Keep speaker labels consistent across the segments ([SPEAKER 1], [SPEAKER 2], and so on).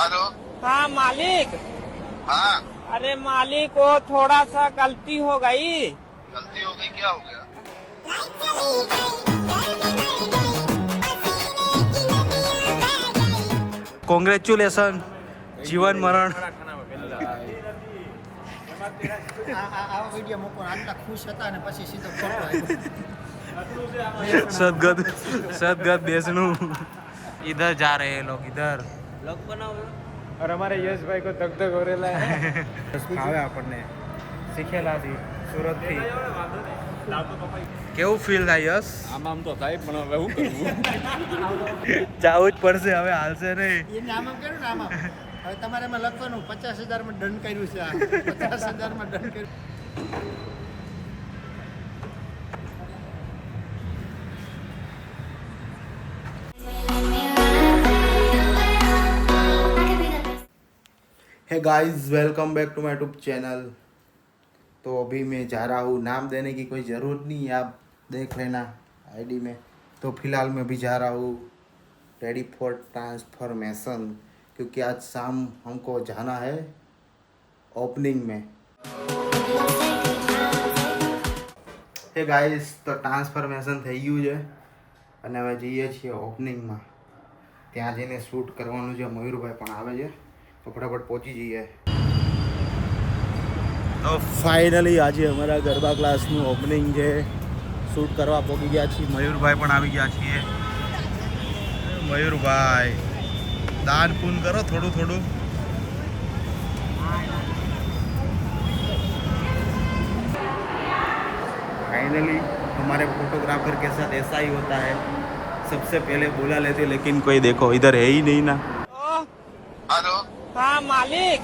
[SPEAKER 1] Hello.
[SPEAKER 2] हाँ मालिक।
[SPEAKER 1] हाँ।
[SPEAKER 2] अरे मालिक वो थोड़ा सा गलती हो गई।
[SPEAKER 1] गलती हो गई, क्या हो गया?
[SPEAKER 3] કોંગ્રેચ્યુલેશન જીવન મરણ
[SPEAKER 4] આવા વિડીયો મૂકો આટલા ખુશ હતા ને પછી સીધો ફોટો આવ્યો
[SPEAKER 3] સદગત દેશનું इधर जा रहे हैं लोग इधर
[SPEAKER 5] और हमारे यश भाई को तक तक हो रहा है
[SPEAKER 3] આવે આપણને શીખેલાથી સુરતથી કેવું ફીલ થાય યસ
[SPEAKER 5] આમ તો થાય પણ હવે શું કરવું
[SPEAKER 3] જાવું જ પડશે હવે હાલશે નહીં
[SPEAKER 4] એને આમાં કર્યું ને આમાં હવે તમારે એમાં લખવાનું 50,000 માં દંડ કર્યું છે આ 50,000 માં દંડ કર્યું.
[SPEAKER 6] Hey guys, welcome back to my YouTube channel. तो अभी मैं जा रहा हूँ, नाम देने की कोई ज़रूरत नहीं है, आप देख लेना आईडी में। तो फिलहाल मैं अभी जा रहा हूँ रेडी फॉर ट्रांसफॉर्मेशन, क्योंकि आज शाम हमको जाना है ओपनिंग में। हे गाइस, तो ट्रांसफॉर्मेशन થઈ ગયું છે અને હવે જઈએ છીએ ઓપનિંગમાં. ત્યાં જઈને શૂટ કરવાનું છે. મયુરભાઈ પણ આવે છે તો ફટાફટ પહોંચી જઈએ. તો ફાઇનલી આજે અમારા ગરબા ક્લાસનું ઓપનિંગ છે. શૂટ કરવા પહોંચી ગયા છીએ. મયુરભાઈ પણ આવી ગયા છીએ. મયુરભાઈ દાન પૂન કરો થોડું થોડું. फाइनली हमारे फोटोग्राफर के साथ ऐसा ही होता है, सबसे पहले बुला लेते लेकिन कोई देखो इधर है ही नहीं ना.
[SPEAKER 1] हेलो।
[SPEAKER 2] हाँ मालिक।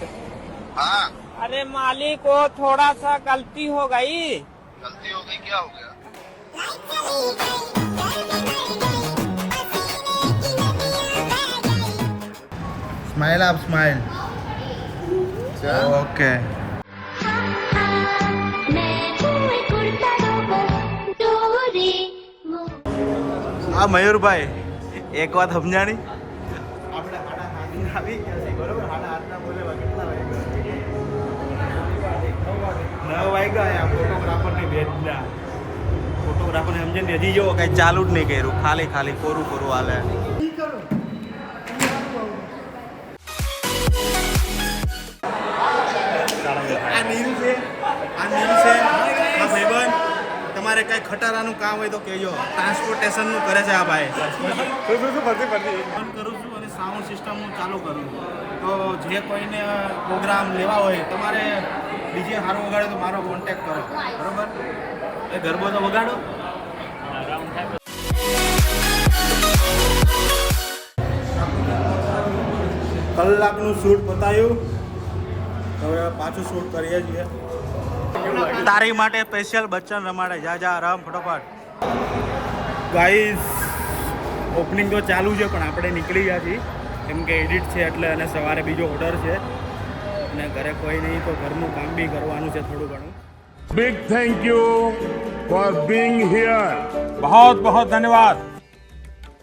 [SPEAKER 1] हाँ।
[SPEAKER 2] अरे मालिक वो थोड़ा सा गलती हो गई।
[SPEAKER 1] गलती हो गई, क्या हो गया?
[SPEAKER 6] स्माइल आप स्माइल. ओके. આ મયુરભાઈ એક વાત સમજાણી, આપણે આવી ગયા છે બરોબર. 8:30 બોલેવા કેટલા વાગ્યા? 9 વાગ્યા. ફોટોગ્રાફરની ભેટના ફોટોગ્રાફરને સમજે ને હજી જો કાંઈ ચાલુ જ નહીં કર્યું, ખાલી ખાલી કોરું કોરું હાલે. આ નીલ છે, આ ભાઈબંધ. તમારે કાંઈ ખટારાનું કામ હોય તો કહેજો. ટ્રાન્સપોર્ટેશનનું કરે છે આ ભાઈ. ફોન કરું છું અને સાઉન્ડ સિસ્ટમ હું ચાલુ કરું છું. તો જે કોઈને પ્રોગ્રામ લેવા હોય, તમારે ડીજે સારું વગાડે તો મારો કોન્ટેક્ટ કરો, બરાબર? એ ગરબો તો વગાડો. કલાકનું શૂટ પતાવ્યું, હવે પાછું શૂટ કરીએ છીએ. તારી માટે સ્પેશિયલ બચ્ચન રમાડે. જા જા રમ ફટોફટ. ગાઈસ, ઓપનિંગ તો ચાલુ છે પણ આપણે નીકળી ગયા છીએ કેમ કે એડિટ છે એટલે, અને સવારે બીજો ઓર્ડર છે અને ઘરે કોઈ નહીં તો ઘરનું કામ બી કરવાનું છે થોડું ઘણું.
[SPEAKER 7] Big thank you for being here.
[SPEAKER 5] बहुत बहुत धन्यवाद.